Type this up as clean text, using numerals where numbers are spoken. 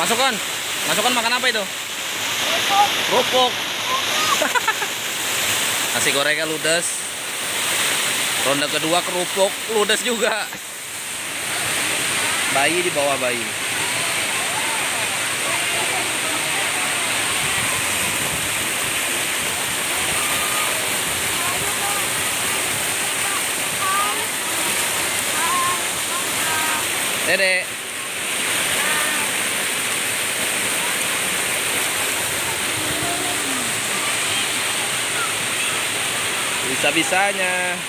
Masukkan. Masukkan makan apa itu? Kerupuk. Nasi gorengnya ludes. Ronde kedua kerupuk, ludes juga. Bayi di bawah bayi. Dedek. Bisa-bisanya.